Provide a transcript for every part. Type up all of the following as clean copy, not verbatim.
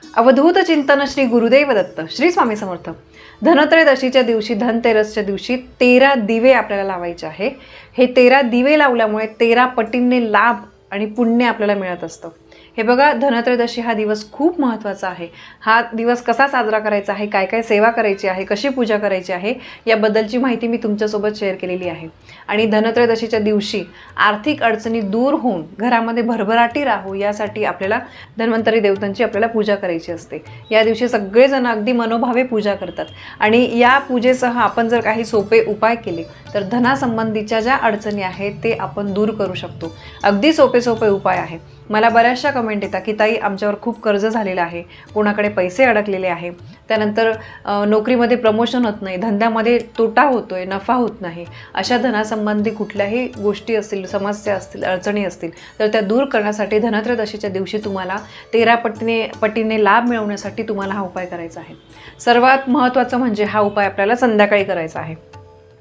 अवधूत चिंतन श्री गुरुदेव दत्त श्री स्वामी समर्थ. धनत्रयोदशीच्या दिवशी, धनतेरसच्या दिवशी 13 दिवे आपल्याला लावायचे आहे. हे 13 दिवे लावल्यामुळे 13 पटींनी लाभ आणि पुण्य आपल्याला मिळत असतं. हे बघा, धनत्रयोदशी हा दिवस खूप महत्त्वाचा आहे. हा दिवस कसा साजरा करायचा आहे, काय काय सेवा करायची आहे, कशी पूजा करायची आहे, याबद्दलची माहिती मी तुमच्यासोबत शेअर केलेली आहे. आणि धनत्रयोदशीच्या दिवशी आर्थिक अडचणी दूर होऊन घरामध्ये भरभराटी राहू यासाठी आपल्याला धन्वंतरी देवतांची आपल्याला पूजा करायची असते. या दिवशी सगळेजण अगदी मनोभावे पूजा करतात आणि या पूजेसह आपण जर काही सोपे उपाय केले तर धनासंबंधीच्या ज्या अडचणी आहेत ते आपण दूर करू शकतो. अगदी सोपे उपाय आहे. मला बऱ्याचशा कमेंट येतात की ताई, आमच्यावर खूप कर्ज झालेलं आहे, कोणाकडे पैसे अडकलेले आहे, त्यानंतर नोकरीमध्ये प्रमोशन होत नाही, धंद्यामध्ये तोटा होतोय, नफा होत नाही. अशा धनासंबंधी कुठल्याही गोष्टी असतील, समस्या असतील, अडचणी असतील तर त्या दूर करण्यासाठी धनत्रयोदशीच्या दिवशी तुम्हाला 13 पटीने लाभ मिळवण्यासाठी तुम्हाला हा उपाय करायचा आहे. सर्वात महत्त्वाचं म्हणजे हा उपाय आपल्याला संध्याकाळी करायचा आहे.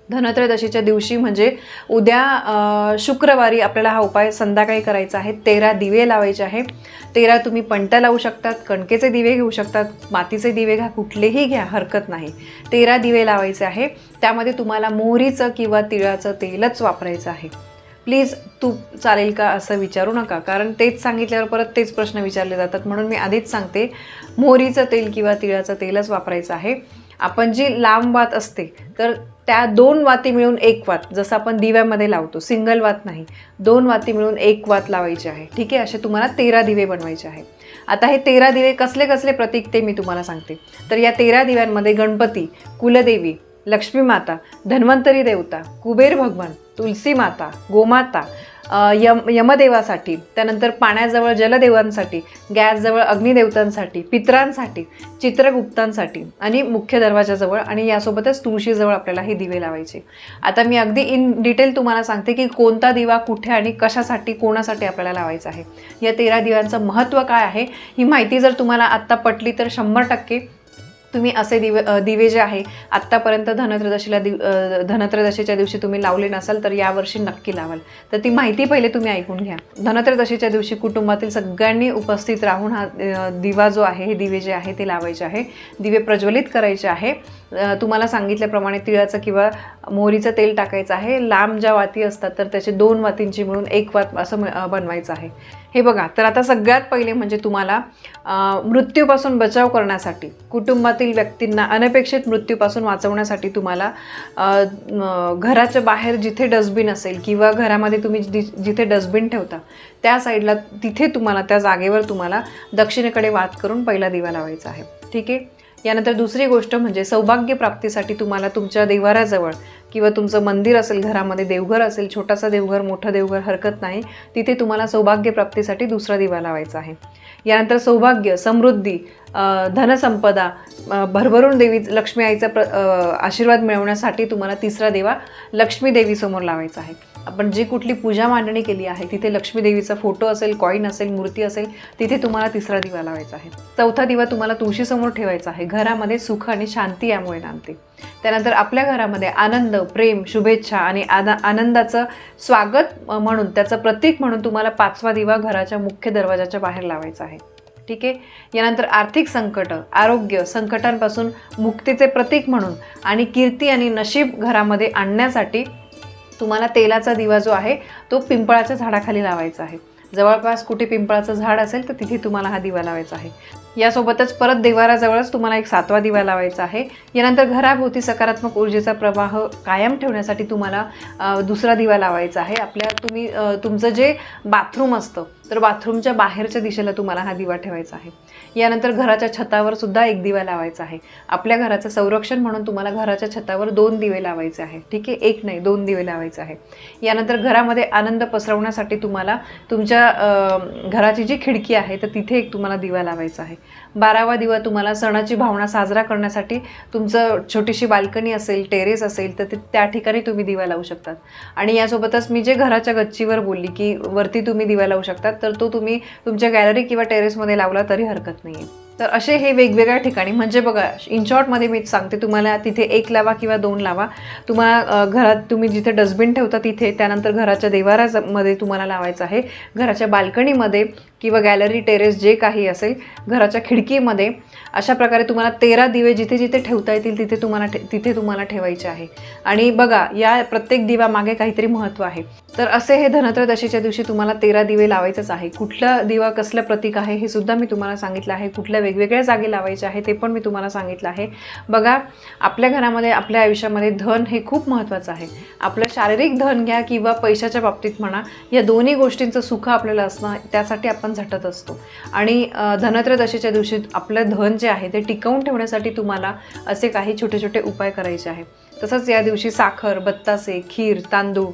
धनत्रयोदशीच्या दिवशी म्हणजे उद्या शुक्रवारी आपल्याला हा उपाय संध्याकाळी करायचा आहे. 13 दिवे लावायचे आहे. 13 तुम्ही पणत्या लावू शकतात, कणकेचे दिवे घेऊ शकतात, मातीचे दिवे घ्या, कुठलेही घ्या, हरकत नाही. 13 दिवे लावायचे आहे. त्यामध्ये तुम्हाला मोहरीचं किंवा तिळाचं तेलच वापरायचं आहे. प्लीज तूप चालेल का असं विचारू नका, कारण तेच सांगितल्यावर परत तेच प्रश्न विचारले जातात. म्हणून मी आधीच सांगते, मोहरीचं तेल किंवा तिळाचं तेलच वापरायचं आहे. आपण जी लांब वात असते तर त्या 2 वाती मिळून 1 वात, जसं आपण दिव्यामध्ये लावतो, सिंगल वात नाही, 2 वाती मिळून 1 वात लावायची आहे. ठीक आहे, असे तुम्हाला 13 दिवे बनवायचे आहे. आता हे 13 दिवे कसले कसले प्रतीक ते मी तुम्हाला सांगते. तर या 13 दिव्यांमध्ये गणपती, कुलदेवी, लक्ष्मी माता, धन्वंतरी देवता, कुबेर भगवान, तुलसी माता, गोमाता, यमदेवासाठी, त्यानंतर पाण्याजवळ जलदेवांसाठी, गॅसजवळ अग्निदेवतांसाठी, पितरांसाठी, चित्रगुप्तांसाठी आणि मुख्य दरवाजाजवळ आणि यासोबतच तुळशीजवळ आपल्याला हे दिवे लावायचे. आता मी अगदी इन डिटेल तुम्हाला सांगते की कोणता दिवा कुठे आणि कशासाठी, कोणासाठी आपल्याला लावायचा आहे. या 13 दिव्यांचं महत्त्व काय आहे ही माहिती जर तुम्हाला आत्ता पटली तर 100% तुम्ही असे दिवे जे आहे आत्तापर्यंत धनत्रयोदशीच्या दिवशी तुम्ही लावले नसाल तर यावर्षी नक्की लावाल. तर ती माहिती पहिले तुम्ही ऐकून घ्या. धनत्रयोदशीच्या दिवशी कुटुंबातील सगळ्यांनी उपस्थित राहून हा दिवा जो आहे, हे दिवे जे आहे ते लावायचे आहे. दिवे प्रज्वलित करायचे आहे. तुम्हाला सांगितल्याप्रमाणे तिळाचं किंवा मोहरीचं तेल टाकायचं आहे. लांब ज्या वाती असतात तर त्याचे 2 वातींची मिळून 1 वात असं बनवायचं आहे. हे बघा, तर आता सगळ्यात पहिले म्हणजे तुम्हाला मृत्यूपासून बचाव करण्यासाठी, कुटुंबातील व्यक्तींना अनपेक्षित मृत्यूपासून वाचवण्यासाठी तुम्हाला घराच्या बाहेर जिथे डस्टबिन असेल किंवा घरामध्ये तुम्ही जिथे डस्टबिन ठेवता त्या साईडला, तिथे तुम्हाला त्या जागेवर तुम्हाला दक्षिणेकडे वात करून पहिला दिवा लावायचा आहे. ठीक आहे. यानंतर दुसरी गोष्ट म्हणजे सौभाग्य प्राप्तीसाठी तुम्हाला तुमच्या देवाऱ्याजवळ किंवा तुमचं मंदिर असेल, घरामध्ये देवघर असेल, छोटासा देवघर, मोठं देवघर, हरकत नाही, तिथे तुम्हाला सौभाग्य प्राप्तीसाठी दुसरा दिवा लावायचा आहे. यानंतर सौभाग्य, समृद्धी, धनसंपदा, भरभरून देवी लक्ष्मी आईचा आशीर्वाद मिळवण्यासाठी तुम्हाला तिसरा दिवा लक्ष्मी देवीसमोर लावायचा आहे. आपण जी कुठली पूजा मांडणी केली आहे तिथे लक्ष्मी देवीचा फोटो असेल, कॉईन असेल, मूर्ती असेल, तिथे तुम्हाला तिसरा दिवा लावायचा आहे. चौथा दिवा तुम्हाला तुळशीसमोर ठेवायचा आहे. घरामध्ये सुख आणि शांती यामुळे नांदते. त्यानंतर आपल्या घरामध्ये आनंद, प्रेम, शुभेच्छा आणि आनंदाचं स्वागत म्हणून, त्याचं प्रतीक म्हणून तुम्हाला 5वा दिवा घराच्या मुख्य दरवाजाच्या बाहेर लावायचा आहे. ठीक आहे. यानंतर आर्थिक संकट, आरोग्य संकटांपासून मुक्तीचे प्रतीक म्हणून आणि कीर्ती आणि नशीब घरामध्ये आणण्यासाठी तुम्हाला तेलाचा दिवा जो आहे तो पिंपळाच्या झाडाखाली लावायचा आहे. जवळपास कुठे पिंपळाचं झाड असेल तर तिथे तुम्हाला हा दिवा लावायचा आहे. यासोबतच परत देवाराजवळच तुम्हाला एक 7वा दिवा लावायचा आहे. यानंतर घराभोवती सकारात्मक ऊर्जेचा प्रवाह कायम ठेवण्यासाठी तुम्हाला दुसरा दिवा लावायचा आहे. तुमचं जे बाथरूम असतं तर बाथरूमच्या बाहेरच्या दिशेला तुम्हाला हा दिवा ठेवायचा आहे. यानंतर घराच्या छतावर सुद्धा एक दिवा लावायचा आहे. आपल्या घराचं संरक्षण म्हणून तुम्हाला घराच्या छतावर 2 दिवे लावायचे आहे. ठीक आहे, 1 नाही 2 दिवे लावायचे आहे. यानंतर घरामध्ये आनंद पसरवण्यासाठी तुम्हाला तुमच्या घराची जी खिडकी आहे तर तिथे एक तुम्हाला दिवा लावायचा आहे. 12वा दिवा तुम्हाला सणाची भावना साजरा करण्यासाठी, तुमचं छोटीशी बाल्कनी असेल, टेरेस असेल तर त्या ठिकाणी तुम्ही दिवा लावू शकतात. आणि यासोबतच मी जे घराच्या गच्चीवर बोलली की वरती तुम्ही दिवा लावू शकतात, तर तो तुम्ही तुमच्या गॅलरी किंवा टेरेसमध्ये लावला तरी हरकत नाही आहे. तर असे हे वेगवेगळ्या ठिकाणी म्हणजे बघा, इन शॉर्टमध्ये मी सांगते तुम्हाला, तिथे 1 लावा किंवा 2 लावा. तुम्हाला घरात तुम्ही जिथे डस्टबिन ठेवता तिथे, त्यानंतर घराच्या देवारामध्ये तुम्हाला लावायचं आहे, घराच्या बाल्कनीमध्ये किंवा गॅलरी टेरेस जे काही असेल, घराच्या खिडकीमध्ये. अशा प्रकारे तुम्हाला 13 दिवे जिथे जिथे ठेवता येतील तिथे तुम्हाला ठेवायचे आहे. आणि बघा, या प्रत्येक दिव्यामागे काहीतरी महत्त्व आहे. तर असे हे धनत्रयोदशीच्या दिवशी तुम्हाला 13 दिवे लावायचंच आहे. कुठला दिवा कसलं प्रतीक आहे हे सुद्धा मी तुम्हाला सांगितलं आहे. कुठल्या वेगवेगळ्या जागी लावायचे आहे ते पण मी तुम्हाला सांगितलं आहे. बघा, आपल्या घरामध्ये, आपल्या आयुष्यामध्ये धन हे खूप महत्त्वाचं आहे. आपलं शारीरिक धन घ्या किंवा पैशाच्या बाबतीत म्हणा, या दोन्ही गोष्टींचं सुख आपल्याला असणं, त्यासाठी आपण झटत असतो. आणि धनत्रयोदशीच्या दिवशी आपलं धन जे आहे ते टिकवून ठेवण्यासाठी तुम्हाला असे काही छोटे छोटे उपाय करायचे आहे. तसंच या दिवशी साखर, बत्तासे, खीर, तांदूळ,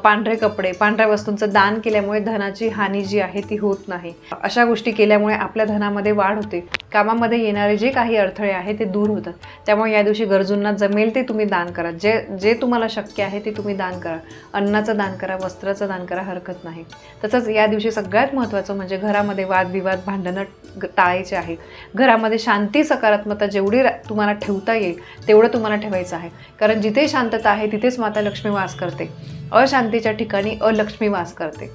पांढरे कपडे, पांढऱ्या वस्तूंचं दान केल्यामुळे धनाची हानी जी आहे ती होत नाही. अशा गोष्टी केल्यामुळे आपल्या धनामध्ये वाढ होते. कामामध्ये येणारे जे काही अडथळे आहेत ते दूर होतात. त्यामुळे या दिवशी गरजूंना जमेल ते तुम्ही दान करा. जे तुम्हाला शक्य आहे ते तुम्ही दान करा. अन्नाचं दान करा, वस्त्राचं दान करा, हरकत नाही. तसंच या दिवशी सगळ्यात महत्त्वाचं म्हणजे घरामध्ये वादविवाद, भांडणं टाळायचे आहे. घरामध्ये शांती, सकारात्मकता जेवढी तुम्हाला ठेवता येईल तेवढं तुम्हाला ठेवायचं आहे. कारण जिथे शांतता आहे तिथेच माता लक्ष्मी वास करते. अशांतीच्या ठिकाणी अलक्ष्मी वास करते.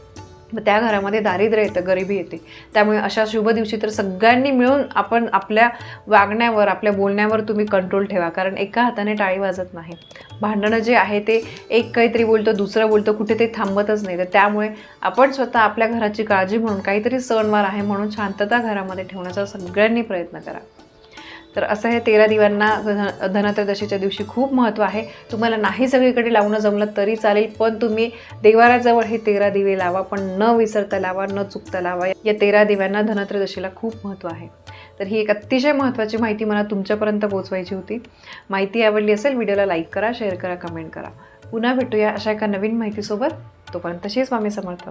मग त्या घरामध्ये दारिद्र्य येतं, गरिबी येते. त्यामुळे अशा शुभ दिवशी तर सगळ्यांनी मिळून आपण आपल्या वागण्यावर, आपल्या बोलण्यावर तुम्ही कंट्रोल ठेवा. कारण एका हाताने टाळी वाजत नाही. भांडणं जे आहे ते एक काहीतरी बोलतं, दुसरं बोलतं, कुठे ते थांबतच नाही. तर त्यामुळे आपण स्वतः आपल्या घराची काळजी म्हणून, काहीतरी सणवार आहे म्हणून शांतता घरामध्ये ठेवण्याचा सगळ्यांनी प्रयत्न करा. तर असं हे 13 दिव्यांना धनत्रयोदशीच्या दिवशी खूप महत्त्व आहे. तुम्हाला नाही सगळीकडे लावणं जमलं तरी चालेल, पण तुम्ही देवाराजवळ हे 13 दिवे लावा, पण न विसरता लावा, न चुकता लावा. या 13 दिव्यांना धनत्रयोदशीला खूप महत्त्व आहे. तर ही एक अतिशय महत्त्वाची माहिती मला तुमच्यापर्यंत पोहोचवायची होती. माहिती आवडली असेल, व्हिडिओला लाईक करा, शेअर करा, कमेंट करा. पुन्हा भेटूया अशा एका नवीन माहितीसोबत. तोपर्यंत श्री स्वामी समर्थ.